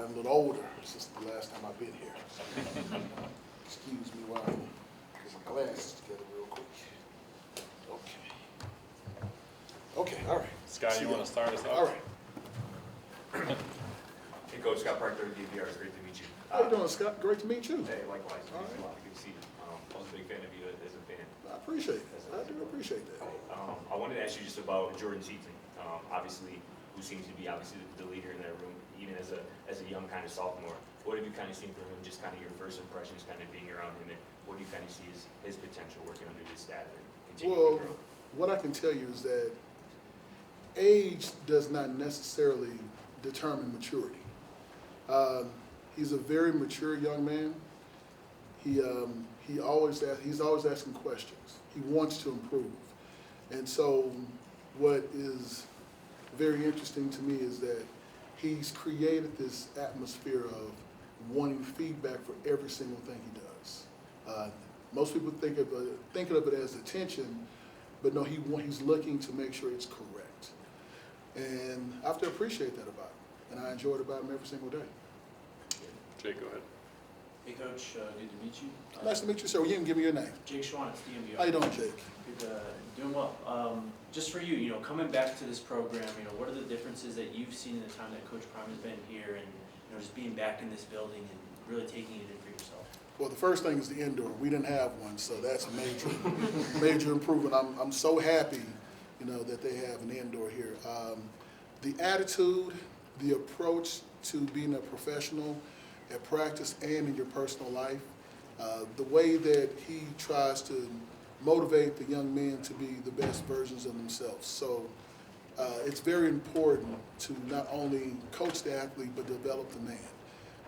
gotten a little older since the last time I've been here. Excuse me while I get my glasses together real quick. Okay, all right. Scott, you want to start us off? All right. Hey, Coach, Scott Parker, DVR. It's great to meet you. How you doing, Scott? Great to meet you. Hey, likewise. All right. Good to see you. I was a big fan of you as a fan. I appreciate it. I do appreciate that. I wanted to ask you just about Jordan Seaton, obviously, who seems to be the leader in that room, even as a young kind of sophomore. What have you kind of seen from him, just kind of your first impressions kind of being around him, and what do you kind of see as his potential working under this staff and continuing to grow? What I can tell you is that age does not necessarily determine maturity. He's a very mature young man. He's always asking questions. He wants to improve. And so what is very interesting to me is that he's created this atmosphere of wanting feedback for every single thing he does. Most people think of it as attention, but no, he's looking to make sure it's correct. And I have to appreciate that about him. And I enjoy it about him every single day. Jake, go ahead. Hey, Coach. Good to meet you. Nice to meet you, sir. You didn't give me your name. Jake Schwann, it's DMV. How you doing, Jake? Good, doing well. Just for you, coming back to this program, what are the differences that you've seen in the time that Coach Prime has been here, and just being back in this building and really taking it in for yourself? Well, the first thing is the indoor. We didn't have one, so that's a major improvement. I'm so happy, that they have an indoor here. The attitude, the approach to being a professional at practice and in your personal life, the way that he tries to motivate the young men to be the best versions of themselves. So it's very important to not only coach the athlete, but develop the man.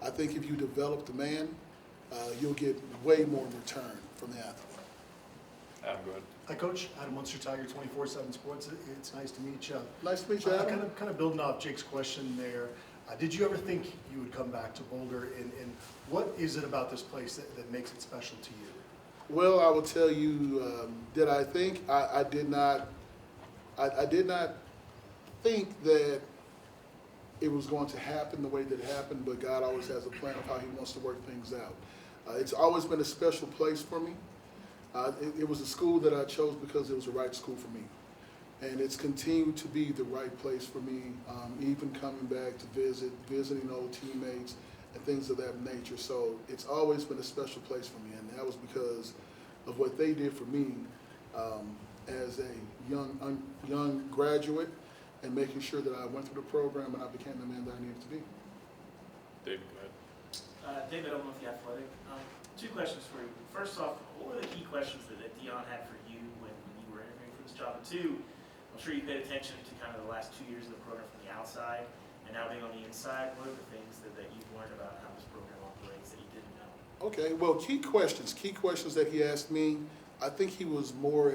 I think if you develop the man, you'll get way more in return from the athlete. Adam, go ahead. Hi, Coach. Adam Munster, Tiger 24/7 Sports. It's nice to meet you. Nice to meet you, Adam. Kind of building off Jake's question there. Did you ever think you would come back to Boulder, and what is it about this place that makes it special to you? Well, I will tell you, did I think? I did not. I did not think that it was going to happen the way that it happened, but God always has a plan of how He wants to work things out. It's always been a special place for me. It was a school that I chose because it was the right school for me. And it's continued to be the right place for me, even coming back to visiting old teammates and things of that nature. So it's always been a special place for me, and that was because of what they did for me as a young graduate, and making sure that I went through the program and I became the man that I needed to be. David, go ahead. David, I don't know if you're athletic. Two questions for you. First off, what were the key questions that Dion had for you when you were interviewing for this job? And two, I'm sure you paid attention to kind of the last 2 years of the program from the outside and now being on the inside. What are the things that you've learned about how this program operates that you didn't know? Okay, well, key questions that he asked me, I think he was more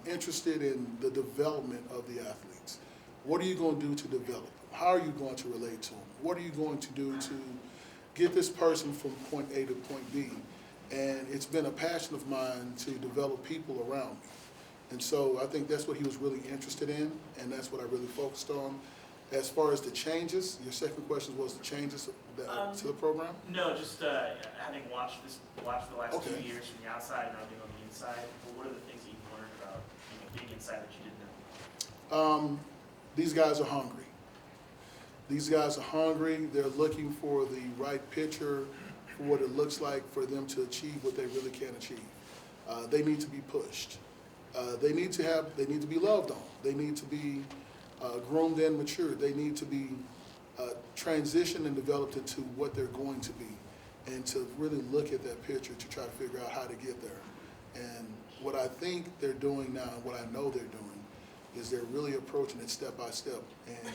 interested in the development of the athletes. What are you going to do to develop them? How are you going to relate to them? What are you going to do to get this person from point A to point B? And it's been a passion of mine to develop people around me. And so I think that's what he was really interested in, and that's what I really focused on. As far as the changes, your second question was the changes to the program? No, just having watched the last 2 years from the outside and now being on the inside, what are the things that you've learned about being inside that you didn't know? These guys are hungry. These guys are hungry. They're looking for the right picture for what it looks like for them to achieve what they really can achieve. They need to be pushed. They need to be loved on. They need to be groomed and matured. They need to be transitioned and developed into what they're going to be, and to really look at that picture to try to figure out how to get there. And what I think they're doing now, what I know they're doing, is they're really approaching it step by step. And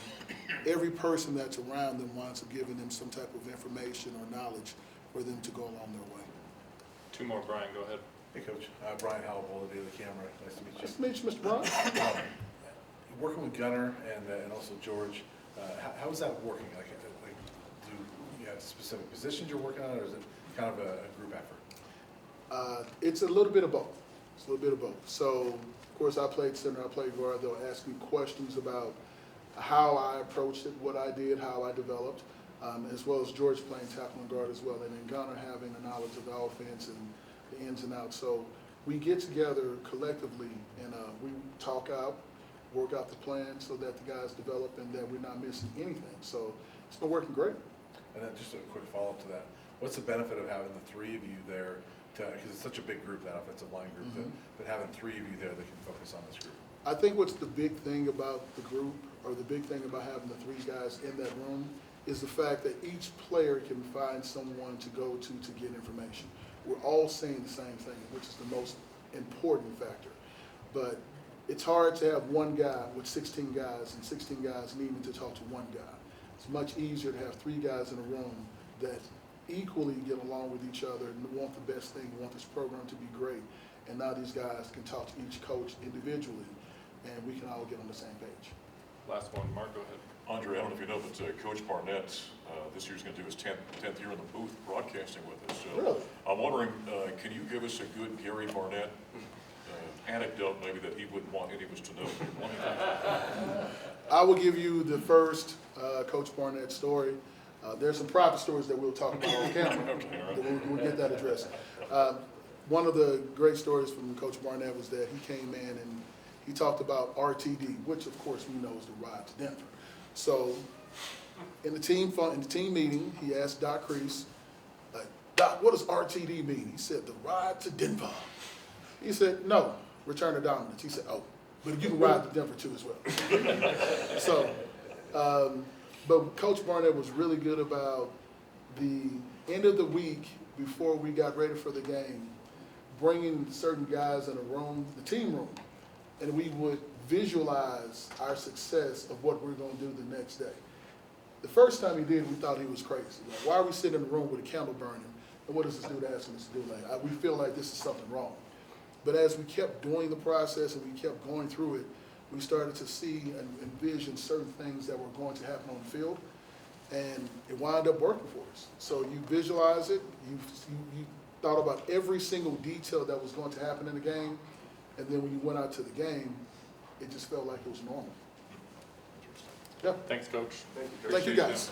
every person that's around them winds up giving them some type of information or knowledge for them to go along their way. Two more, Brian, go ahead. Hey, Coach. Brian Howell, Boulder Daily Camera. Nice to meet you. Nice to meet you, Mr. Brown. Working with Gunnar and also George, how is that working? Like, do you have specific positions you're working on, or is it kind of a group effort? It's a little bit of both. It's a little bit of both. So, of course, I played center, I played guard. They'll ask me questions about how I approached it, what I did, how I developed. as well as George playing tackle and guard as well, and then Gunner having the knowledge of the offense and the ins and outs. So we get together collectively and we talk out, work out the plan so that the guys develop and that we're not missing anything. So it's been working great. And then just a quick follow-up to that. What's the benefit of having the three of you there, because it's such a big group, that offensive line group, but having three of you there that can focus on this group? I think what's the big thing about the group, or the big thing about having the three guys in that room, is the fact that each player can find someone to go to get information. We're all saying the same thing, which is the most important factor. But it's hard to have one guy with 16 guys and 16 guys needing to talk to one guy. It's much easier to have three guys in a room that equally get along with each other and want the best thing, want this program to be great. And now these guys can talk to each coach individually, and we can all get on the same page. Last one, Mark, go ahead. Andre, I don't know if you know, but Coach Barnett this year's going to do his 10th year in the booth broadcasting with us. So Really? I'm wondering, can you give us a good Gary Barnett anecdote maybe that he wouldn't want any of us to know? I will give you the first Coach Barnett story. There's some private stories that we'll talk about on camera. Okay, all right. We'll get that addressed. One of the great stories from Coach Barnett was that he came in and he talked about RTD, which of course we know is the ride to Denver. So in the team meeting, he asked Doc Crease, Doc, what does RTD mean? He said, the ride to Denver. He said, no, return to dominance. He said, oh, but you can ride to Denver too as well. So, but Coach Barnett was really good about the end of the week before we got ready for the game, bringing certain guys in a room, the team room, and we would visualize our success of what we're going to do the next day. The first time he did, we thought he was crazy. Like, why are we sitting in the room with a candle burning? And what is this dude asking us to do? Like, we feel like this is something wrong. But as we kept doing the process and we kept going through it, we started to see and envision certain things that were going to happen on the field, and it wound up working for us. So you visualize it, you thought about every single detail that was going to happen in the game, and then when you went out to the game, it just felt like it was normal. Yeah. Thanks, Coach. Thank you, guys.